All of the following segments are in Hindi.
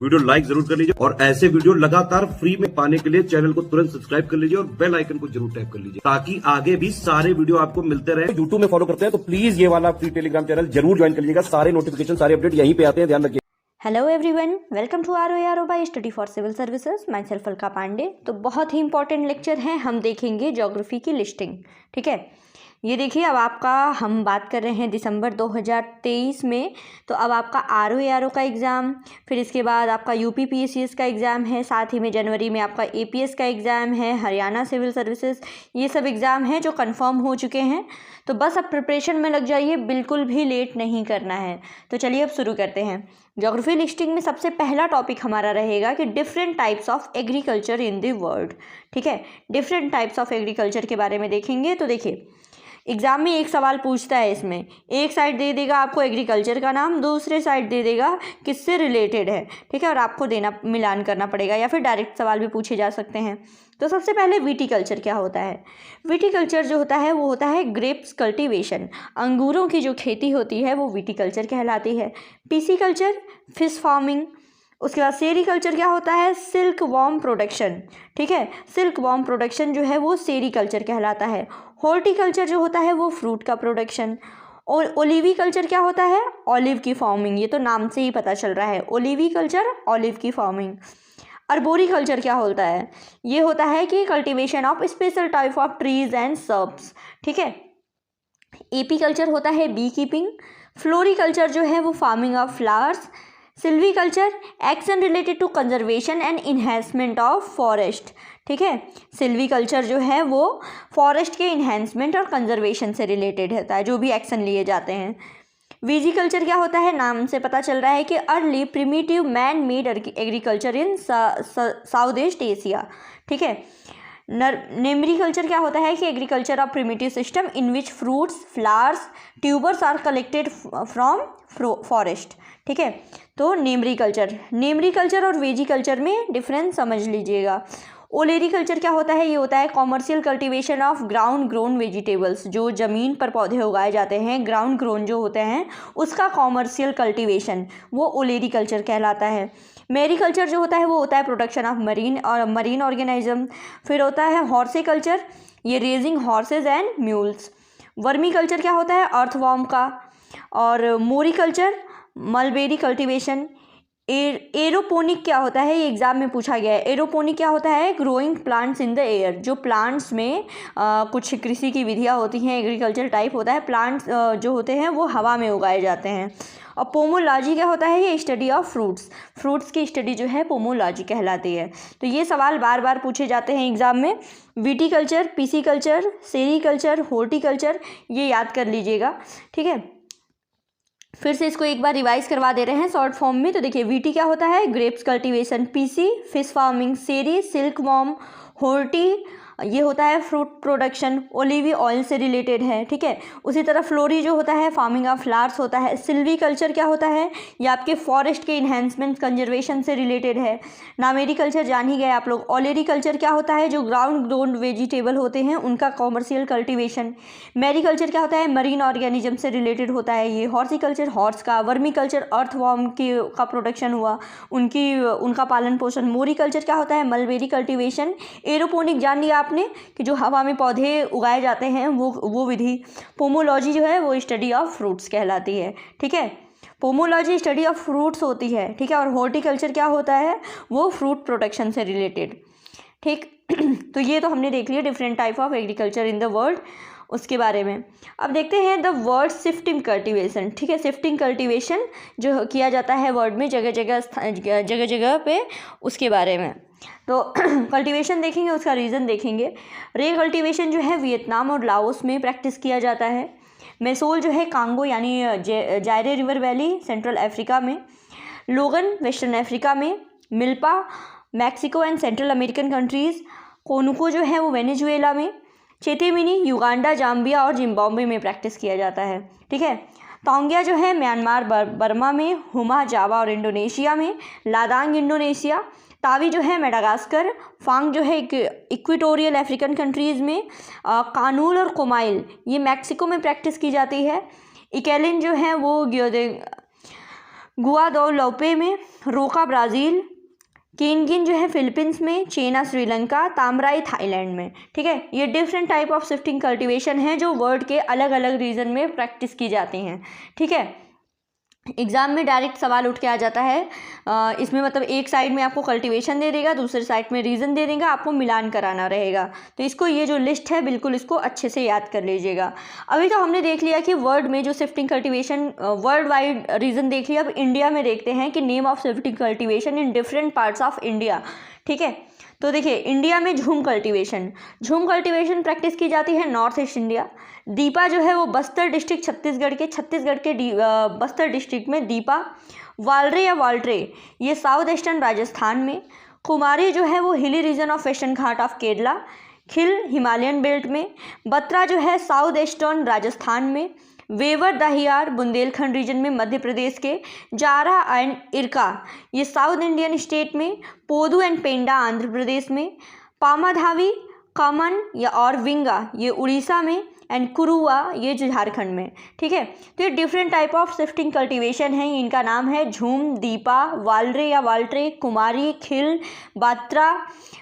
वीडियो लाइक जरूर कर लीजिए और ऐसे वीडियो लगातार फ्री में पाने के लिए चैनल को तुरंत सब्सक्राइब कर लीजिए और बेल आइकन को जरूर टैप कर लीजिए ताकि आगे भी सारे वीडियो आपको मिलते रहे। यूट्यूब में फॉलो करते हैं तो प्लीज ये वाला फ्री टेलीग्राम चैनल जरूर ज्वाइन कर लीजिएगा। सारे नोटिफिकेशन सारे अपडेट यहीं पे आते हैं, ध्यान रखिए। Hello everyone, welcome to ROARO by study for civil services. Myself Alka Pandey. तो बहुत ही इंपॉर्टेंट लेक्चर है, हम देखेंगे ज्योग्राफी की लिस्टिंग। ठीक है, ये देखिए, अब आपका हम बात कर रहे हैं दिसंबर 2023 में। तो अब आपका ROARO का एग्ज़ाम, फिर इसके बाद आपका UP PSCS का एग्ज़ाम है, साथ ही में जनवरी में आपका APS का एग्ज़ाम है, हरियाणा सिविल सर्विसेज। ये सब एग्ज़ाम हैं जो कंफर्म हो चुके हैं। तो बस अब प्रिपरेशन में लग जाइए, बिल्कुल भी लेट नहीं करना है। तो चलिए अब शुरू करते हैं। ज्योग्राफी लिस्टिंग में सबसे पहला टॉपिक हमारा रहेगा कि different types of agriculture in the world. ठीक है, डिफरेंट टाइप्स ऑफ एग्रीकल्चर के बारे में देखेंगे। तो देखिए, एग्ज़ाम में एक सवाल पूछता है, इसमें एक साइड दे देगा आपको एग्रीकल्चर का नाम, दूसरे साइड दे देगा किससे रिलेटेड है। ठीक है, और आपको देना मिलान करना पड़ेगा, या फिर डायरेक्ट सवाल भी पूछे जा सकते हैं। तो सबसे पहले विटीकल्चर क्या होता है। विटीकल्चर जो होता है वो होता है ग्रेप्स कल्टीवेशन। अंगूरों की जो खेती होती है वो विटीकल्चर कहलाती है। Pisciculture fish farming. उसके बाद सेरीकल्चर क्या होता है, सिल्क वॉर्म प्रोडक्शन। ठीक है, सिल्क वॉर्म प्रोडक्शन जो है वो सेरीकल्चर कहलाता है। हॉर्टिकल्चर जो होता है वो फ्रूट का प्रोडक्शन। और ओलिविकल्चर क्या होता है, ऑलिव की फार्मिंग। ये तो नाम से ही पता चल रहा है, ओलिविकल्चर ऑलिव की फार्मिंग। अर्बोरिकल्चर क्या होता है, ये होता है कि cultivation of special type of trees and shrubs. ठीक है, एपीकल्चर होता है बी कीपिंग। फ्लोरिकल्चर जो है वो farming of flowers. Silviculture action related to conservation and enhancement of forest. ठीक है, सिल्वीकल्चर जो है वो फॉरेस्ट के इन्हेंसमेंट और कंजर्वेशन से रिलेटेड होता है, जो भी एक्शन लिए जाते हैं। विजीकल्चर क्या होता है, नाम से पता चल रहा है कि early primitive man made agriculture in south east Asia. ठीक है, नेमरीकल्चर क्या होता है कि agriculture of primitive system in which fruits flowers tubers are collected from forest. ठीक है, तो नेमरीकल्चर और वेजीकल्चर में डिफरेंस समझ लीजिएगा। ओलेरीकल्चर क्या होता है, ये होता है commercial cultivation of ground grown vegetables. जो ज़मीन पर पौधे उगाए जाते हैं, ग्राउंड ग्रोन जो होते हैं, उसका कॉमर्शियल कल्टीवेशन वो ओलेरीकल्चर कहलाता है। मेरीकल्चर जो होता है वो होता है प्रोडक्शन ऑफ मरीन ऑर्गेनिज्म। फिर होता है हॉर्सिकल्चर, ये raising horses and mules. Vermiculture क्या होता है, अर्थवॉर्म का। और मोरीकल्चर मलबेरी कल्टीवेशन। एरोपोनिक क्या होता है, ये एग्जाम में पूछा गया है। एरोपोनिक क्या होता है, growing plants in the air. जो प्लांट्स में कुछ कृषि की विधियाँ होती हैं, एग्रीकल्चर टाइप होता है, प्लांट्स जो होते हैं वो हवा में उगाए जाते हैं। और पोमोलॉजी क्या होता है, ये स्टडी ऑफ फ्रूट्स की स्टडी जो है पोमोलॉजी कहलाती है। तो ये सवाल बार बार पूछे जाते हैं एग्जाम में। विटीकल्चर, पीसीकल्चर, सेरीकल्चर, हॉर्टिकल्चर, ये याद कर लीजिएगा। ठीक है, फिर से इसको एक बार रिवाइज करवा दे रहे हैं शॉर्ट फॉर्म में। तो देखिए, वीटी क्या होता है, grapes cultivation. Pisci fish farming. Seri silkworm. Horti ये होता है फ्रूट प्रोडक्शन, ओलिवी ऑयल से रिलेटेड है। ठीक है, उसी तरह फ्लोरी जो होता है फार्मिंग ऑफ फ्लावर्स होता है। सिल्वीकल्चर क्या होता है, ये आपके फॉरेस्ट के इन्हेंसमेंट कंजर्वेशन से रिलेटेड है। नामेरिकल्चर जान ही गए आप लोग। ओलेरीकल्चर क्या होता है, जो ग्राउंड ग्रोन वेजिटेबल होते हैं उनका कॉमर्शियल कल्टीवेशन। मेरीकल्चर क्या होता है, मरीन ऑर्गेनिज्म से रिलेटेड होता है ये। हॉर्सिकल्चर हॉर्स का। वर्मीकल्चर अर्थवॉर्म का प्रोडक्शन हुआ, उनका पालन पोषण। मोरीकल्चर क्या होता है, मलबेरी कल्टीवेशन। एरोपोनिक जान लिया आपने कि जो हवा में पौधे उगाए जाते हैं वो विधि। पोमोलॉजी जो है वो स्टडी ऑफ फ्रूट्स कहलाती है। ठीक है, पोमोलॉजी स्टडी ऑफ फ्रूट्स होती है। ठीक है, और हॉर्टिकल्चर क्या होता है, वो फ्रूट प्रोडक्शन से रिलेटेड। ठीक तो ये तो हमने देख लिया different type of agriculture in the world, उसके बारे में। अब देखते हैं द वर्ड शिफ्टिंग कल्टीवेशन। ठीक है, शिफ्टिंग कल्टीवेशन जो किया जाता है वर्ल्ड में जगह जगह पे, उसके बारे में। तो कल्टीवेशन देखेंगे, उसका रीज़न देखेंगे। रे कल्टीवेशन जो है वियतनाम और लाओस में प्रैक्टिस किया जाता है। मेसोल जो है कांगो यानी Zaire river valley central Africa में। लोगन वेस्टर्न अफ्रीका में। Milpa Mexico and central American countries. Conuco जो है वो वेनेजुएला में। चेतेमिनी युगांडा, जाम्बिया और जिम्बाब्वे में प्रैक्टिस किया जाता है। ठीक है, तोंगिया जो है म्यांमार बर्मा में। हुमा जावा और इंडोनेशिया में। लादांग इंडोनेशिया। तावी जो है मेडागास्कर। फांग जो है इक्वेटोरियल अफ्रीकन कंट्रीज़ में। कानूल और कोमाइल ये मैक्सिको में प्रैक्टिस की जाती है। इकेलिन जो है वो गुआदोलोपे में, रोका ब्राज़ील, केनगिन जो है फिलीपींस में, चेना श्रीलंका, तामराई थाईलैंड में। ठीक है, ये different type of shifting cultivation है जो वर्ड के अलग अलग रीजन में प्रैक्टिस की जाती हैं। ठीक है, एग्ज़ाम में डायरेक्ट सवाल उठ के आ जाता है। इसमें मतलब एक साइड में आपको कल्टीवेशन दे देगा, दूसरे साइड में रीज़न दे देगा, आपको मिलान कराना रहेगा। तो इसको, ये जो लिस्ट है बिल्कुल इसको अच्छे से याद कर लीजिएगा। अभी तो हमने देख लिया कि वर्ड में जो shifting cultivation world wide reason देख लिया। अब इंडिया में देखते हैं कि name of shifting cultivation in different parts of India. ठीक है, तो देखिए इंडिया में झूम कल्टीवेशन प्रैक्टिस की जाती है नॉर्थ ईस्ट इंडिया। दीपा जो है वो बस्तर डिस्ट्रिक्ट छत्तीसगढ़ के बस्तर डिस्ट्रिक्ट में दीपा। वालरे या वाल्ट्रे ये साउथ ईस्टर्न राजस्थान में। कुमारी जो है वो hilly region of western Ghat of Kerala. खिल हिमालयन बेल्ट में। बत्रा जो है साउथ ईस्टर्न राजस्थान में। वेवर दहियार बुंदेलखंड रीजन में मध्य प्रदेश के। जारा एंड इरका ये साउथ इंडियन स्टेट में। पोदू एंड पेंडा आंध्र प्रदेश में। पामाधावी, कमन या और विंगा ये उड़ीसा में। एंड कुरुआ ये झारखंड में। ठीक है, तो ये different type of shifting cultivation है। इनका नाम है झूम, दीपा, वालरे या वाल्ट्रे, कुमारी, खिल, बात्रा,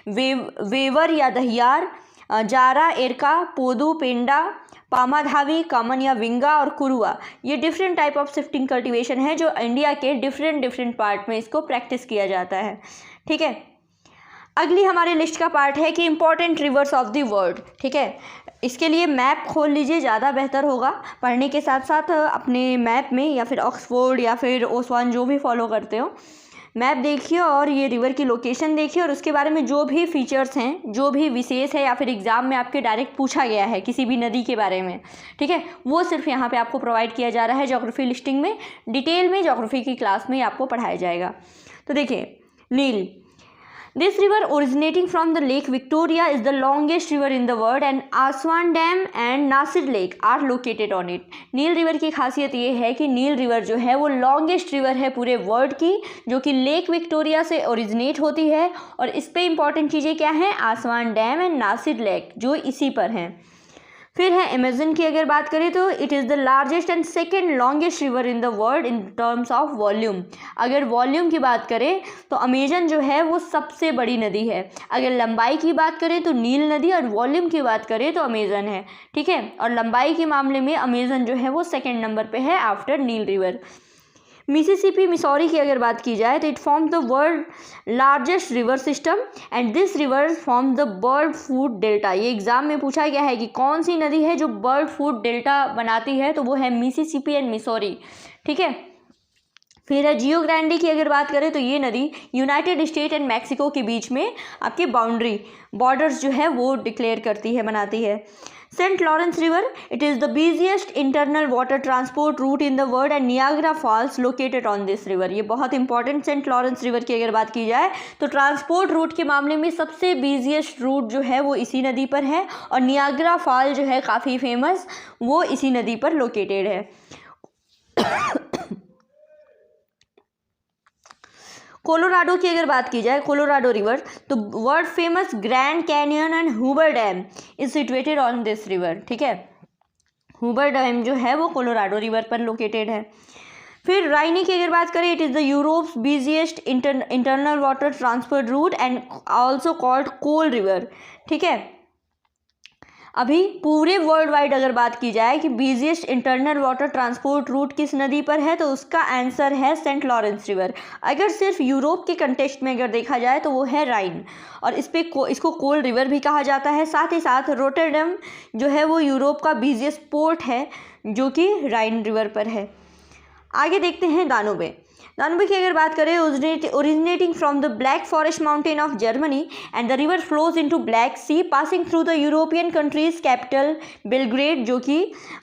वेवर या दहियार, जारा, एरका, पोदू, पेंडा, पामाधावी, कमन या विंगा और कुरुआ ये different type of shifting cultivation है जो इंडिया के डिफरेंट पार्ट में इसको प्रैक्टिस किया जाता है। ठीक है, अगली हमारे लिस्ट का पार्ट है कि important rivers of the world. ठीक है, इसके लिए मैप खोल लीजिए, ज़्यादा बेहतर होगा। पढ़ने के साथ साथ अपने मैप में या फिर ऑक्सफोर्ड या फिर ओसवान जो भी फॉलो करते हो, मैप देखिए और ये रिवर की लोकेशन देखिए और उसके बारे में जो भी फीचर्स हैं, जो भी विशेष है या फिर एग्ज़ाम में आपके डायरेक्ट पूछा गया है किसी भी नदी के बारे में, ठीक है, वो सिर्फ यहाँ पे आपको प्रोवाइड किया जा रहा है ज्योग्राफी लिस्टिंग में। डिटेल में ज्योग्राफी की क्लास में आपको पढ़ाया जाएगा। तो देखिए, नील, this river originating from the Lake Victoria is the longest river in the world and Aswan Dam and Nasir Lake are located on it। Nile river की खासियत ये है कि नील रिवर जो है वो लॉन्गेस्ट रिवर है पूरे वर्ल्ड की, जो कि लेक विक्टोरिया से ओरिजिनेट होती है। और इस पे इंपॉर्टेंट चीज़ें क्या हैं, Aswan dam and Nasser lake जो इसी पर हैं। फिर है अमेजन की अगर बात करें तो it is the largest and second longest river in the world in terms of volume. अगर वॉल्यूम की बात करें तो अमेजन जो है वो सबसे बड़ी नदी है। अगर लंबाई की बात करें तो नील नदी, और वॉल्यूम की बात करें तो अमेजन है। ठीक है, और लंबाई के मामले में अमेजन जो है वो सेकेंड नंबर पे है आफ्टर नील रिवर। मिसिसिपी मिसौरी की अगर बात की जाए तो it form the world largest river system and this river form the bird food delta. ये एग्जाम में पूछा गया है कि कौन सी नदी है जो बर्ड फूड डेल्टा बनाती है, तो वो है मिसिसिपी एंड मिसौरी। ठीक है, फिर है जियो ग्रांडे की अगर बात करें तो ये नदी यूनाइटेड स्टेट एंड मैक्सिको के बीच में आपके बॉर्डर्स जो है वो डिक्लेयर करती है, बनाती है। Saint Lawrence river, it is the busiest internal water transport route in the world and Niagara falls located on this river. ये बहुत इंपॉर्टेंट, सेंट लॉरेंस रिवर की अगर बात की जाए तो ट्रांसपोर्ट रूट के मामले में सबसे बिजिएस्ट रूट जो है वो इसी नदी पर है, और नियाग्रा फॉल जो है काफ़ी फेमस, वो इसी नदी पर लोकेटेड है। कोलोराडो की अगर बात की जाए, कोलोराडो रिवर, तो world famous Grand Canyon and Hoover Dam is situated on this river. ठीक है, हूबर डैम जो है वो कोलोराडो रिवर पर लोकेटेड है। फिर राइनी की अगर बात करें, it is the Europe's busiest internal water transport route and also called coal river. ठीक है, अभी पूरे वर्ल्ड वाइड अगर बात की जाए कि busiest internal water transport route किस नदी पर है, तो उसका आंसर है सेंट लॉरेंस रिवर। अगर सिर्फ यूरोप के कंटेक्स्ट में अगर देखा जाए तो वो है राइन, और इसको कोल रिवर भी कहा जाता है। साथ ही साथ रोटरडम जो है वो यूरोप का बिजिएस्ट पोर्ट है जो कि राइन रिवर पर है। आगे देखते हैं दानुबे की अगर बात करें, originating from the Black Forest mountain of Germany and the river flows into Black Sea passing through the European countries capital Belgrade जो कि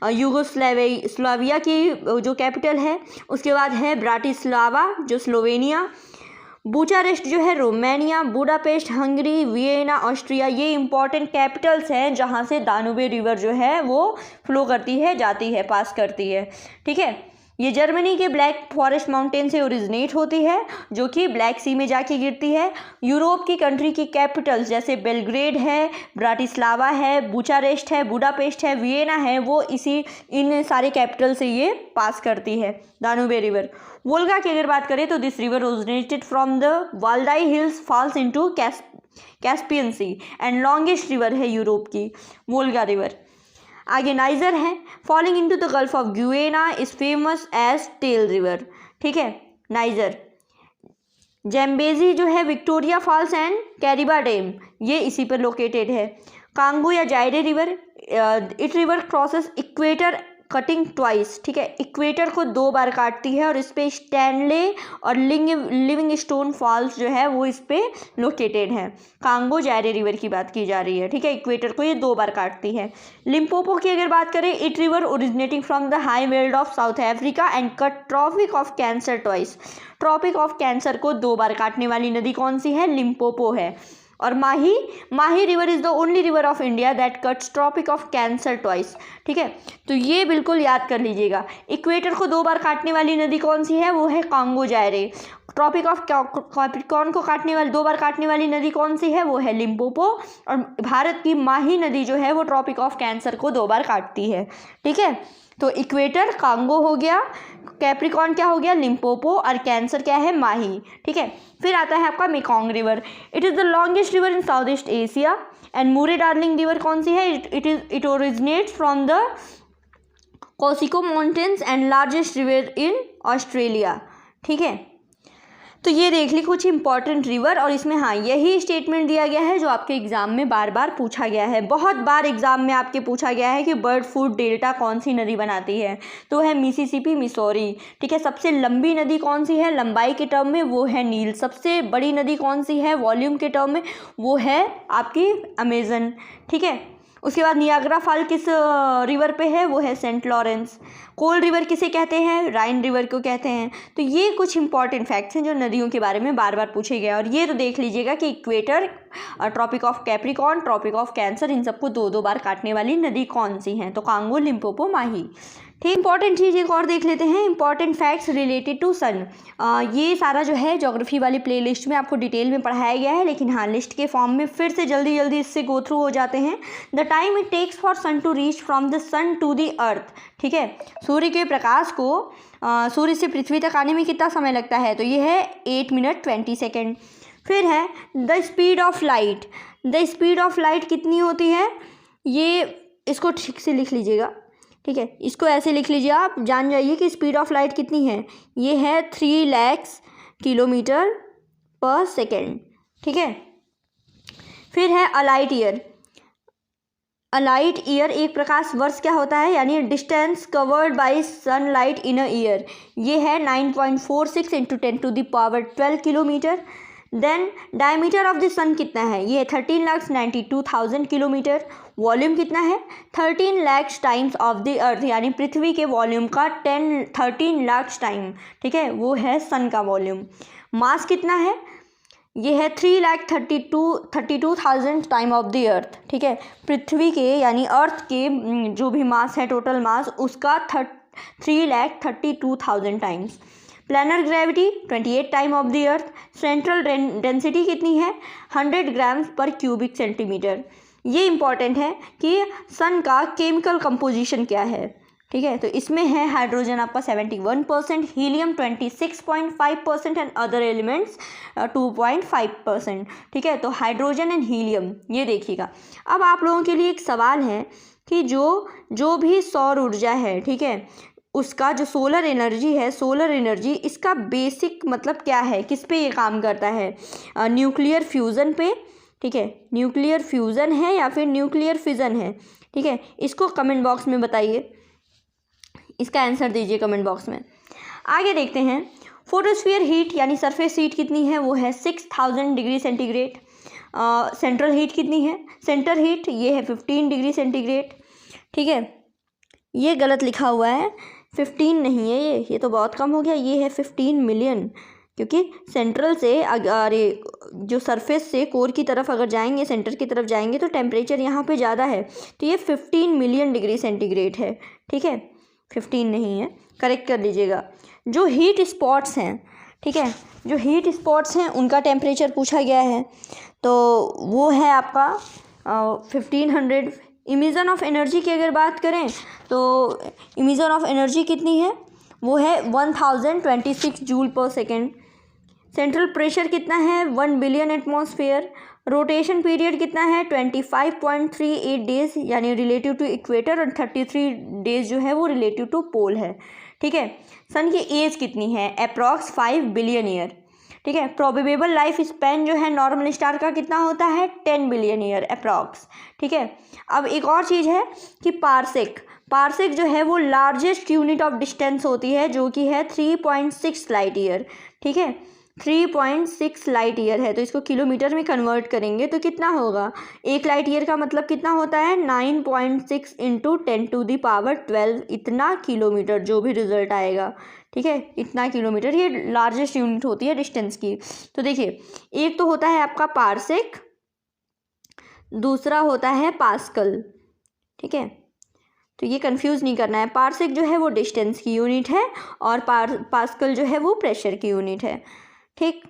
यूगोस्लाविया की जो कैपिटल है। उसके बाद है ब्राटिस्लावा जो स्लोवेनिया, बुचारेस्ट जो है Romania, Budapest Hungary, Vienna Austria, ये इंपॉर्टेंट कैपिटल्स हैं जहाँ से दानुबे रिवर जो है वो फ्लो करती है, जाती है, पास करती है। ठीक है, ये जर्मनी के ब्लैक फॉरेस्ट माउंटेन से ओरिजिनेट होती है जो कि ब्लैक सी में जाके गिरती है। यूरोप की कंट्री की कैपिटल्स जैसे बेलग्रेड है, ब्राटिस्लावा है, बुचारेस्ट है, बुडापेस्ट है, वियना है, वो इन सारे कैपिटल से ये पास करती है दानुबे रिवर। वोल्गा की अगर बात करें तो this river originated from the Valdai hills, falls into Caspian sea and longest river है यूरोप की वोल्गा रिवर। आगे नाइजर है, falling into the gulf of Guinea, is famous as tail river. ठीक है, नाइजर। जैम्बेजी जो है, Victoria falls and Kariba dam, ये इसी पर लोकेटेड है। कांगो या Zaire river, it river crosses equator cutting twice. ठीक है, इक्वेटर को 2 बार काटती है और इस पे स्टैनले और लिविंग स्टोन फॉल्स जो है वो इस पे लोकेटेड है। कांगो जायरे रिवर की बात की जा रही है। ठीक है, इक्वेटर को ये 2 बार काटती है। लिम्पोपो की अगर बात करें, it river originating from the high veld of South Africa and cut Tropic of cancer twice. Tropic of Cancer को 2 बार काटने वाली नदी कौन सी है? लिम्पोपो है। और Mahi river is the only river of India that cuts tropic of cancer twice. ठीक है, तो ये बिल्कुल याद कर लीजिएगा। इक्वेटर को 2 बार काटने वाली नदी कौन सी है? वो है Congo Zaire. Tropic of Capricorn को 2 बार काटने वाली नदी कौन सी है? वो है लिम्पोपो। और भारत की माही नदी जो है वो ट्रॉपिक ऑफ कैंसर को 2 बार काटती है। ठीक है, तो इक्वेटर कांगो हो गया, कैप्रिकॉर्न क्या हो गया? लिम्पोपो, और कैंसर क्या है? माही। ठीक है, फिर आता है आपका Mekong river. It is the longest river in south east Asia. And Murray Darling river कौन सी है? It originates from the Kosciuszko mountains and largest river in Australia. ठीक है, तो ये देख ली कुछ इंपॉर्टेंट रिवर, और इसमें हाँ यही स्टेटमेंट दिया गया है जो आपके एग्जाम में बार बार पूछा गया है। बहुत बार एग्जाम में आपके पूछा गया है कि बर्ड फूड डेल्टा कौन सी नदी बनाती है, तो है मिसिसिपी, मिसौरी। ठीक है, सबसे लंबी नदी कौन सी है लंबाई के टर्म में? वो है नील। सबसे बड़ी नदी कौन सी है वॉल्यूम के टर्म में? वो है आपकी अमेजन। ठीक है, उसके बाद नियाग्रा फॉल किस रिवर पे है? वो है सेंट लॉरेंस। कोल्ड रिवर किसे कहते हैं? राइन रिवर को कहते हैं। तो ये कुछ इंपॉर्टेंट फैक्ट्स हैं जो नदियों के बारे में बार बार पूछे गए। और ये तो देख लीजिएगा कि equator, tropic of Capricorn, tropic of cancer, इन सबको 2 बार काटने वाली नदी कौन सी हैं? तो कांगो, लिम्पोपो, माही। ठीक, इंपॉर्टेंट चीज़ एक और देख लेते हैं, इंपॉर्टेंट फैक्ट्स रिलेटेड टू सन। ये सारा जो है ज्योग्राफी वाली प्लेलिस्ट में आपको डिटेल में पढ़ाया गया है, लेकिन हाँ लिस्ट के फॉर्म में फिर से जल्दी जल्दी इससे गो थ्रू हो जाते हैं। The time it takes for sun to reach from the sun to the earth. ठीक है, सूर्य के प्रकाश को सूर्य से पृथ्वी तक आने में कितना समय लगता है? तो ये है 8 मिनट 20 सेकेंड। फिर है the speed of light. The speed of light कितनी होती है? ये इसको ठीक से लिख लीजिएगा। ठीक है, इसको ऐसे लिख लीजिए, आप जान जाइए कि स्पीड ऑफ लाइट कितनी है। ये है 3 लाख किलोमीटर पर सेकेंड। ठीक है, फिर है a light year. A light year एक प्रकाश वर्ष क्या होता है? यानी distance covered by sunlight in a year. ये है 9.46 × 10⁻12 kilometre. Then diameter of the sun कितना है? ये 13,92,000 किलोमीटर। वॉल्यूम कितना है? 13 lakh times of the earth, यानी पृथ्वी के वॉल्यूम का 13 लाख टाइम। ठीक है, वो है सन का वॉल्यूम। मास कितना है? ये है 3,32,000 टाइम ऑफ द अर्थ। ठीक है, पृथ्वी के यानी अर्थ के जो भी मास है, टोटल मास, उसका 3,32,000 times. Planar gravity 28 time of the earth. Central density कितनी है? 100 ग्राम्स पर क्यूबिक सेंटीमीटर। ये इंपॉर्टेंट है कि सन का केमिकल कंपोजिशन क्या है। ठीक है, तो इसमें है हाइड्रोजन आपका 71%, हीलियम 26.5% एंड अदर एलिमेंट्स 2.5%। ठीक है, तो हाइड्रोजन एंड हीलियम ये देखिएगा। अब आप लोगों के लिए एक सवाल है कि जो भी सौर ऊर्जा है, ठीक है, उसका जो सोलर एनर्जी है, सोलर एनर्जी इसका बेसिक मतलब क्या है, किस पे ये काम करता है? न्यूक्लियर फ्यूज़न पे। ठीक है, न्यूक्लियर फ्यूज़न है या फिर न्यूक्लियर फिज़न है? ठीक है, इसको कमेंट बॉक्स में बताइए, इसका आंसर दीजिए कमेंट बॉक्स में। आगे देखते हैं, फोटोस्फीयर हीट यानी सरफेस हीट कितनी है? वो है 6000 डिग्री सेंटीग्रेड। सेंट्रल हीट कितनी है? सेंटर हीट ये है 15 डिग्री सेंटीग्रेड। ठीक है, ये गलत लिखा हुआ है, 15 नहीं है ये तो बहुत कम हो गया, ये है 15 मिलियन, क्योंकि सेंट्रल से अगर जो सरफेस से कोर की तरफ अगर जाएंगे, सेंटर की तरफ जाएंगे तो टेम्परेचर यहाँ पे ज़्यादा है, तो ये 15 मिलियन डिग्री सेंटीग्रेड है। ठीक है, 15 नहीं है, करेक्ट कर लीजिएगा। जो हीट स्पॉट्स हैं, ठीक है, जो हीट स्पॉट्स हैं उनका टेम्परेचर पूछा गया है, तो वो है आपका 1500। इमिशन ऑफ एनर्जी की अगर बात करें तो इमिशन ऑफ एनर्जी कितनी है, वो है 1026 जूल पर सेकेंड। सेंट्रल प्रेशर कितना है, 1 बिलियन एटमॉस्फेयर। रोटेशन पीरियड कितना है, 25.38 डेज यानी रिलेटिव टू इक्वेटर, और 33 डेज जो है वो रिलेटिव टू पोल है, ठीक है। सन की एज कितनी है, अप्रॉक्स 5 बिलियन ईयर, ठीक है। प्रोबेबल लाइफ स्पैन जो है नॉर्मल स्टार का कितना होता है, 10 बिलियन ईयर अप्रॉक्स, ठीक है। अब एक और चीज़ है कि पारसेक जो है वो लार्जेस्ट यूनिट ऑफ डिस्टेंस होती है, जो कि है 3.6 लाइट ईयर, ठीक है। 3.6 लाइट ईयर है, तो इसको किलोमीटर में कन्वर्ट करेंगे तो कितना होगा, 1 लाइट ईयर का मतलब कितना होता है, 9.6 इंटू 10⁻12, इतना किलोमीटर जो भी रिजल्ट आएगा, ठीक है, इतना किलोमीटर, ये लार्जेस्ट यूनिट होती है डिस्टेंस की। तो देखिए, एक तो होता है आपका पारसेक, दूसरा होता है पास्कल, ठीक है। तो ये कंफ्यूज नहीं करना है, पारसेक जो है वो डिस्टेंस की यूनिट है और पास्कल जो है वो प्रेशर की यूनिट है, ठीक।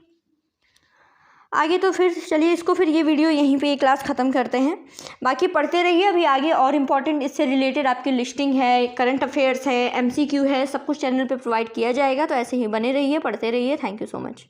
आगे तो फिर चलिए इसको, फिर ये वीडियो यहीं पे ये क्लास ख़त्म करते हैं। बाकी पढ़ते रहिए, अभी आगे और इम्पॉर्टेंट इससे रिलेटेड आपकी लिस्टिंग है, करंट अफेयर्स है, MCQ है, सब कुछ चैनल पे प्रोवाइड किया जाएगा, तो ऐसे ही बने रहिए, पढ़ते रहिए। Thank you so much.